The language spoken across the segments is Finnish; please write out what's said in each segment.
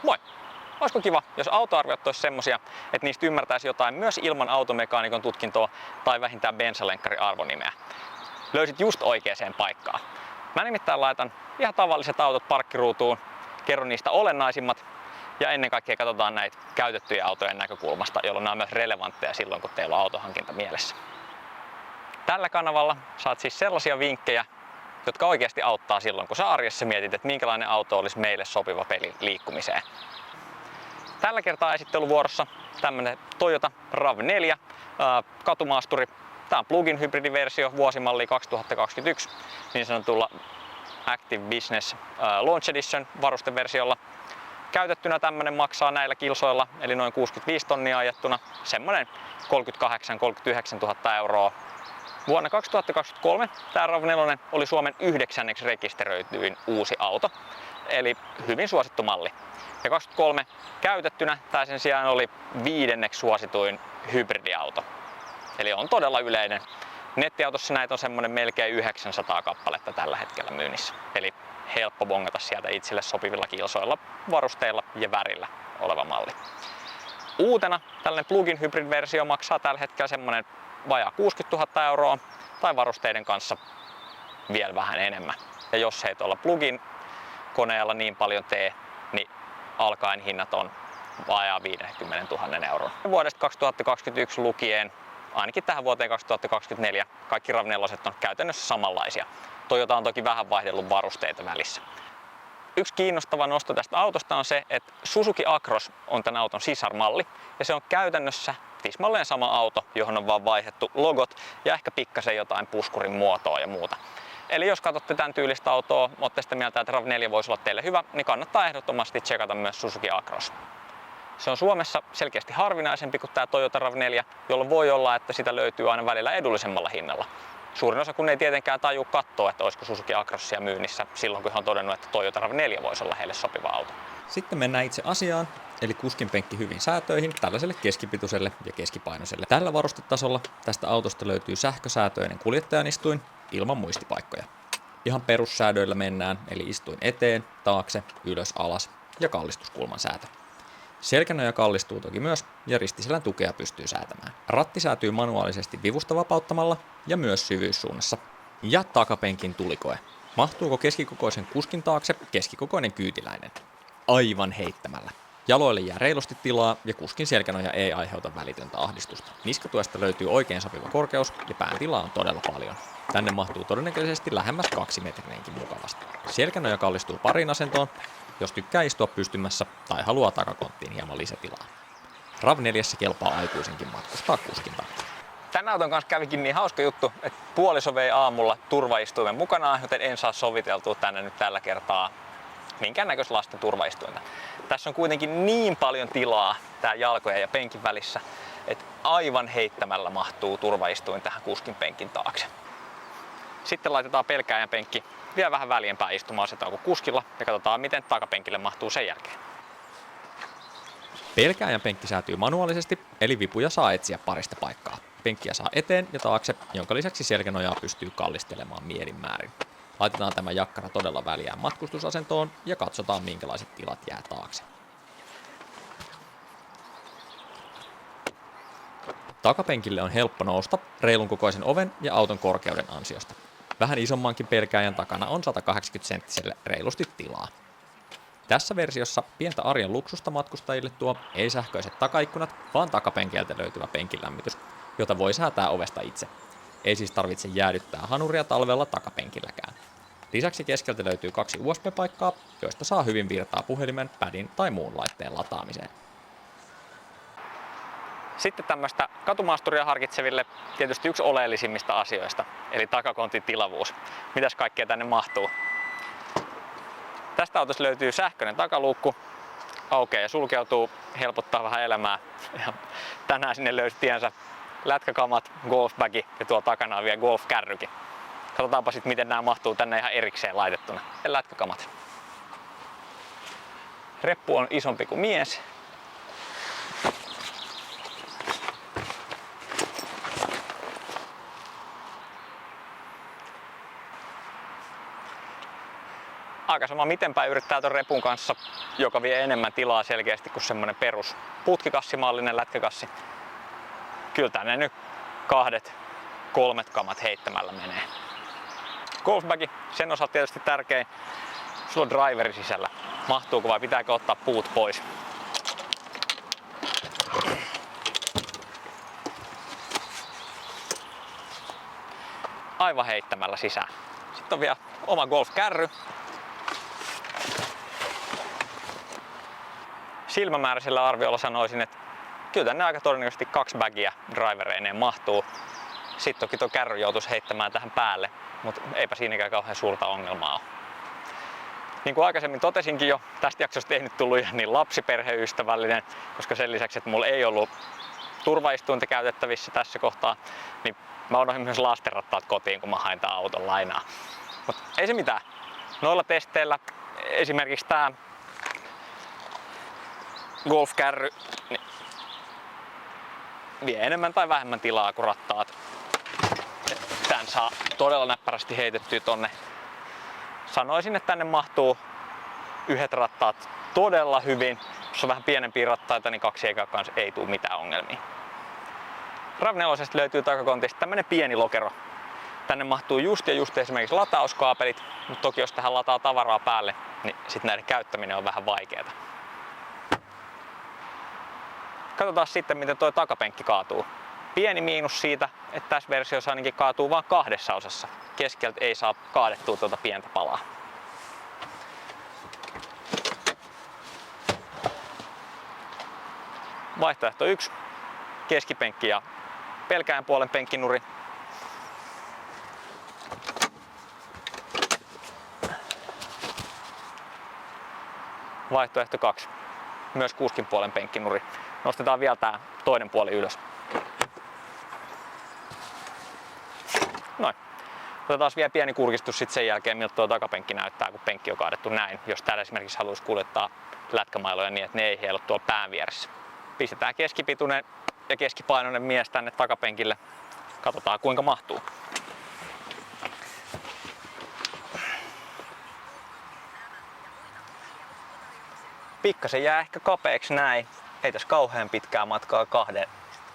Moi! Olisiko kiva, jos autoarviot olisi semmosia, että niistä ymmärtäisi jotain myös ilman automekaanikon tutkintoa tai vähintään bensalenkkarin arvonimeä? Löysit just oikeaan paikkaan. Mä nimittäin laitan ihan tavalliset autot parkkiruutuun, kerron niistä olennaisimmat ja ennen kaikkea katsotaan näitä käytettyjä autojen näkökulmasta, jolloin nämä on myös relevantteja silloin, kun teillä on autohankinta mielessä. Tällä kanavalla saat siis sellaisia vinkkejä, jotka oikeasti auttaa silloin, kun sä arjessa mietit, että minkälainen auto olisi meille sopiva peli liikkumiseen. Tällä kertaa esittelyvuorossa tämmönen Toyota RAV4 katumaasturi. Tää on plug-in hybridiversio vuosimalli 2021 niin sanotulla Active Business Launch Edition varusteversiolla. Käytettynä tämmönen maksaa näillä kilsoilla, eli noin 65 tonnia ajettuna, semmonen 38-39 000 euroa. Vuonna 2023 tämä RAV4 oli Suomen 9. rekisteröityin uusi auto, eli hyvin suosittu malli. Ja 2023 käytettynä tämä sen sijaan oli 5. suosituin hybridiauto. Eli on todella yleinen. Nettiautossa näitä on semmoinen melkein 900 kappaletta tällä hetkellä myynnissä. Eli helppo bongata sieltä itselle sopivilla kilsoilla, varusteilla ja värillä oleva malli. Uutena tällainen plug-in hybrid-versio maksaa tällä hetkellä semmoinen vajaa 60 000 euroa tai varusteiden kanssa vielä vähän enemmän. Ja jos ei tuolla plug-in koneella niin paljon tee, niin alkaen hinnat on vajaa 50 000 euroa. Vuodesta 2021 lukien, ainakin tähän vuoteen 2024, kaikki RAV4 on käytännössä samanlaisia. Toyota on toki vähän vaihdellut varusteita välissä. Yksi kiinnostava nosto tästä autosta on se, että Suzuki Acros on tämän auton sisarmalli ja se on käytännössä tismalleen sama auto, johon on vaan vaihdettu logot ja ehkä pikkasen jotain puskurin muotoa ja muuta. Eli jos katsotte tämän tyylistä autoa, olette sitä mieltä, että RAV4 voisi olla teille hyvä, niin kannattaa ehdottomasti tsekata myös Suzuki Acros. Se on Suomessa selkeästi harvinaisempi kuin tämä Toyota RAV4, jolloin voi olla, että sitä löytyy aina välillä edullisemmalla hinnalla. Suurin osa kun ei tietenkään tajua katsoa, että olisiko Suzuki Acrosia myynnissä silloin, kun he on todennut, että Toyota RAV4 voisi olla heille sopiva auto. Sitten mennään itse asiaan, eli kuskin penkki hyvin säätöihin tällaiselle keskipituiselle ja keskipainoiselle. Tällä varustetasolla tästä autosta löytyy sähkösäätöinen kuljettajan istuin ilman muistipaikkoja. Ihan perussäädöillä mennään, eli istuin eteen, taakse, ylös, alas ja kallistuskulman säätö. Selkänoja kallistuu toki myös ja ristiselän tukea pystyy säätämään. Ratti säätyy manuaalisesti vivusta vapauttamalla ja myös syvyyssuunnassa. Ja takapenkin tulikoe. Mahtuuko keskikokoisen kuskin taakse keskikokoinen kyytiläinen? Aivan heittämällä. Jaloille jää reilusti tilaa ja kuskin selkänoja ei aiheuta välitöntä ahdistusta. Niskatuesta löytyy oikein sopiva korkeus ja pään tilaa on todella paljon. Tänne mahtuu todennäköisesti lähemmäs 2-metrinenkin mukavasti. Selkänoja kallistuu pariin asentoon, jos tykkää istua pystymässä tai haluaa takakonttiin hieman lisätilaa. RAV4 kelpaa aikuisenkin matkustaa kuskin takaa. Tän auton kanssa kävikin niin hauska juttu, että puoliso vei aamulla turvaistuimen mukanaan, joten en saa soviteltua tänne nyt tällä kertaa minkäännäköistä lasten turvaistuinta. Tässä on kuitenkin niin paljon tilaa tää jalkojen ja penkin välissä, että aivan heittämällä mahtuu turvaistuin tähän kuskin penkin taakse. Sitten laitetaan pelkääjän penkki vielä vähän väljempää istuma-asentoon kuin kuskilla ja katsotaan miten takapenkille mahtuu sen jälkeen. Pelkääjän penkki säätyy manuaalisesti, eli vipuja saa etsiä parista paikkaa. Penkkiä saa eteen ja taakse, jonka lisäksi selkänojaa pystyy kallistelemaan mielin määrin. Laitetaan tämä jakkara todella väljään matkustusasentoon ja katsotaan minkälaiset tilat jää taakse. Takapenkille on helppo nousta reilun kokoisen oven ja auton korkeuden ansiosta. Vähän isommankin pelkääjän takana on 180-senttiselle reilusti tilaa. Tässä versiossa pientä arjen luksusta matkustajille tuo ei sähköiset takaikkunat, vaan takapenkeiltä löytyvä penkilämmitys, jota voi säätää ovesta itse. Ei siis tarvitse jäädyttää hanuria talvella takapenkilläkään. Lisäksi keskeltä löytyy 2 USB-paikkaa, joista saa hyvin virtaa puhelimen, padin tai muun laitteen lataamiseen. Sitten tämmöistä katumaasturia harkitseville tietysti yksi oleellisimmista asioista, eli takakontin tilavuus. Mitäs kaikkea tänne mahtuu? Tästä autosta löytyy sähköinen takaluukku, aukeaa ja sulkeutuu, helpottaa vähän elämää. Ja tänään sinne löysi tiensä lätkäkamat, golfbagi ja tuolla takana on vielä golfkärrykin. Katsotaanpa sitten miten nämä mahtuu tänne ihan erikseen laitettuna. Lätkäkamat. Reppu on isompi kuin mies. aika sama miten päin yrittää ton repun kanssa, joka vie enemmän tilaa selkeästi kuin semmonen perus putkikassimallinen lätkäkassi. Kyllä tänne nyt 2-3 kamat heittämällä menee. Golfbagi, sen osalta tietysti tärkein. Sulla on driveri sisällä. Mahtuuko vai pitääkö ottaa puut pois? Aivan heittämällä sisään. Sitten on vielä oma golfkärry. Silmämääräisellä arviolla sanoisin, että kyllä tänne aika todennäköisesti 2 bagia drivereineen mahtuu. Sitten toki tuo kärry joutuisi heittämään tähän päälle, mutta eipä siinäkään kauhean suurta ongelmaa ole. Niin kuin aikaisemmin totesinkin jo, tästä jaksosta ei nyt tullut ihan niin lapsiperheystävällinen, koska sen lisäksi, että mulla ei ollut turvaistuinta käytettävissä tässä kohtaa, niin mä unohdin myös lastenrattaat kotiin, kun mä hain tää auton lainaa. Mutta ei se mitään. Noilla testeillä esimerkiksi tää golfkärry niin vie enemmän tai vähemmän tilaa kuin rattaat. Tän saa todella näppärästi heitettyä tonne. Sanoisin, että tänne mahtuu yhdet rattaat todella hyvin. Jos on vähän pienempiä rattaita, niin 2 eikä kanssa ei tule mitään ongelmia. RAV4 löytyy takakontista tämmönen pieni lokero. Tänne mahtuu just esimerkiksi latauskaapelit, mutta toki jos tähän lataa tavaraa päälle, niin sitten näiden käyttäminen on vähän vaikeaa. Katsotaan sitten, miten tuo takapenkki kaatuu. Pieni miinus siitä, että tässä versiossa ainakin kaatuu vain 2 osassa. Keskeltä ei saa kaadettua tuota pientä palaa. Vaihtoehto 1. Keskipenkki ja pelkäjän puolen penkkinuri. Vaihtoehto 2. Myös kuskin puolen penkkinuri. Nostetaan vielä tää toinen puoli ylös. Noin. Otetaan vielä pieni kurkistus sit sen jälkeen, miltä tuo takapenkki näyttää, kun penkki on kaadettu näin. Jos täällä esimerkiksi haluaisi kuljettaa lätkämailoja niin, että ne ei heilu tuolla pään vieressä. Pistetään keskipituinen ja keskipainoinen mies tänne takapenkille. Katsotaan kuinka mahtuu. Pikkasen jää ehkä kapeaksi näin. Ei tässä kauhean pitkää matkaa 2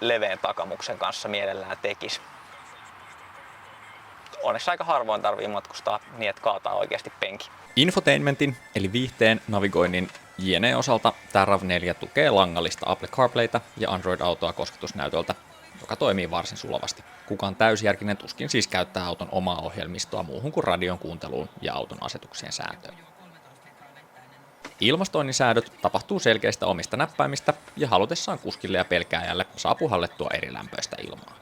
leveän takamuksen kanssa mielellään tekisi. Onneksi aika harvoin tarvii matkustaa niin, että kaataa oikeasti penki. Infotainmentin eli viihteen, navigoinnin jne osalta tämä RAV4 tukee langallista Apple CarPlayta ja Android-autoa kosketusnäytöltä, joka toimii varsin sulavasti. Kukaan täysjärkinen tuskin siis käyttää auton omaa ohjelmistoa muuhun kuin radion kuunteluun ja auton asetuksien sääntöön. Ilmastoinnin säädöt tapahtuu selkeistä omista näppäimistä ja halutessaan kuskille ja pelkääjälle saa puhallettua eri lämpöistä ilmaa.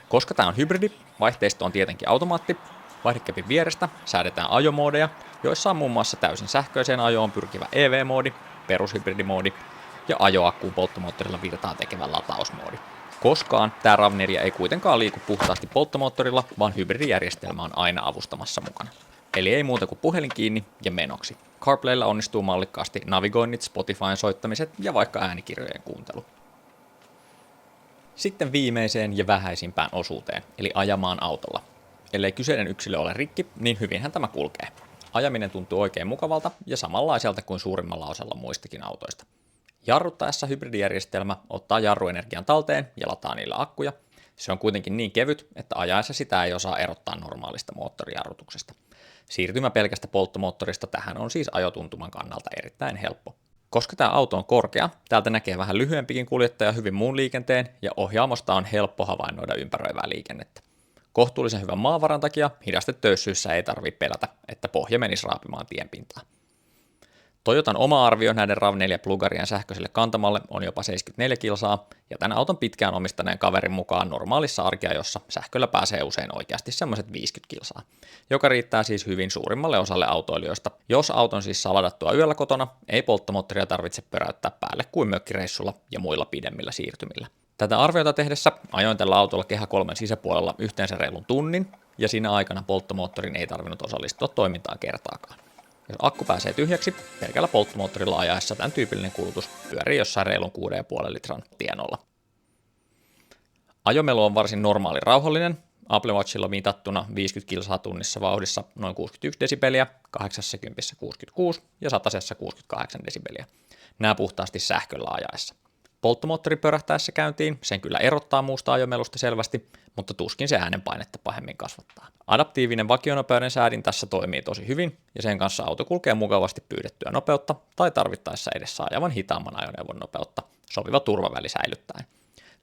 Koska tämä on hybridi, vaihteisto on tietenkin automaatti, vaihdekepin vierestä säädetään ajomoodeja, joissa on muun muassa täysin sähköiseen ajoon pyrkivä EV-moodi, perushybridimoodi ja ajoakkuun polttomoottorilla virtaa tekevä latausmoodi. Koskaan tämä RAV4 ei kuitenkaan liiku puhtaasti polttomoottorilla, vaan hybridijärjestelmä on aina avustamassa mukana. Eli ei muuta kuin puhelin kiinni ja menoksi. CarPlaylla onnistuu mallikkaasti navigoinnit, Spotifyn soittamiset ja vaikka äänikirjojen kuuntelu. Sitten viimeiseen ja vähäisimpään osuuteen, eli ajamaan autolla. Ellei kyseinen yksilö ole rikki, niin hyvinhän tämä kulkee. Ajaminen tuntuu oikein mukavalta ja samanlaiselta kuin suurimmalla osalla muistakin autoista. Jarruttaessa hybridijärjestelmä ottaa jarruenergian talteen ja lataa niillä akkuja. Se on kuitenkin niin kevyt, että ajaessa sitä ei osaa erottaa normaalista moottorijarrutuksesta. Siirtymä pelkästä polttomoottorista tähän on siis ajotuntuman kannalta erittäin helppo. Koska tämä auto on korkea, täältä näkee vähän lyhyempikin kuljettaja hyvin muun liikenteen ja ohjaamosta on helppo havainnoida ympäröivää liikennettä. Kohtuullisen hyvän maavaran takia hidastetöissyissä ei tarvitse pelätä, että pohja menisi raapimaan tienpintaa. Toyotan oma arvio näiden RAV4 plugarien sähköiselle kantamalle on jopa 74 kilsaa, ja tämän auton pitkään omistaneen kaverin mukaan normaalissa arkiajossa sähköllä pääsee usein oikeasti semmoiset 50 kilsaa, joka riittää siis hyvin suurimmalle osalle autoilijoista. Jos auton siis saa ladattua yöllä kotona, ei polttomoottoria tarvitse pyräyttää päälle kuin mökkireissulla ja muilla pidemmillä siirtymillä. Tätä arviota tehdessä ajoin tällä autolla Kehä 3 sisäpuolella yhteensä reilun tunnin, ja siinä aikana polttomoottorin ei tarvinnut osallistua toimintaan kertaakaan. Jos akku pääsee tyhjäksi, pelkällä polttomoottorilla ajaessa tämän tyypillinen kulutus pyörii jossain reilun 6,5 litran tienolla. Ajomelu on varsin normaali rauhallinen, Apple Watchilla mitattuna 50 kilsaa tunnissa vauhdissa noin 61 desibeliä, 80 66 ja 100 68 desibeliä. Nämä puhtaasti sähköllä ajaessa. Polttomoottori pörähtäessä käyntiin, sen kyllä erottaa muusta ajomelusta selvästi, mutta tuskin se äänenpainetta pahemmin kasvattaa. Adaptiivinen vakionopeuden säädin tässä toimii tosi hyvin, ja sen kanssa auto kulkee mukavasti pyydettyä nopeutta tai tarvittaessa edessä ajavan hitaamman ajoneuvon nopeutta, sopiva turvaväli säilyttäen.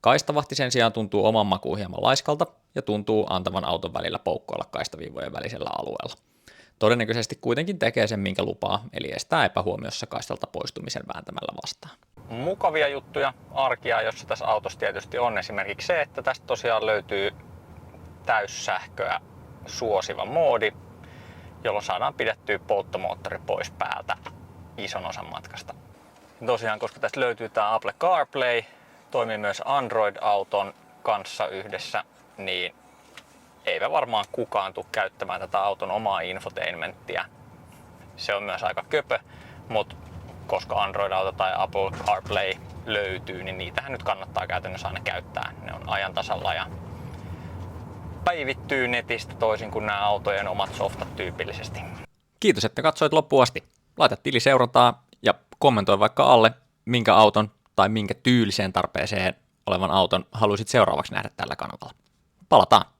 Kaistavahti sen sijaan tuntuu oman makuun hieman laiskalta ja tuntuu antavan auton välillä poukkoilla kaistaviivojen välisellä alueella. Todennäköisesti kuitenkin tekee sen minkä lupaa, eli estää epähuomiossa kaistalta poistumisen vääntämällä vastaan. Mukavia juttuja, arkia, jossa tässä autossa tietysti on esimerkiksi se, että tästä tosiaan löytyy täyssähköä suosiva moodi, jolloin saadaan pidettyä polttomoottori pois päältä ison osan matkasta. Tosiaan, koska tästä löytyy tämä Apple CarPlay, toimii myös Android-auton kanssa yhdessä, niin eipä varmaan kukaan tule käyttämään tätä auton omaa infotainmenttia. Se on myös aika köpö, mutta koska Android-auto tai Apple CarPlay löytyy, niin niitähän nyt kannattaa käytännössä aina käyttää. Ne on ajan tasalla ja päivittyy netistä toisin kuin nämä autojen omat softat tyypillisesti. Kiitos, että katsoit loppuun asti. Laita tili seurantaa ja kommentoi vaikka alle, minkä auton tai minkä tyyliseen tarpeeseen olevan auton haluaisit seuraavaksi nähdä tällä kanavalla. Palataan!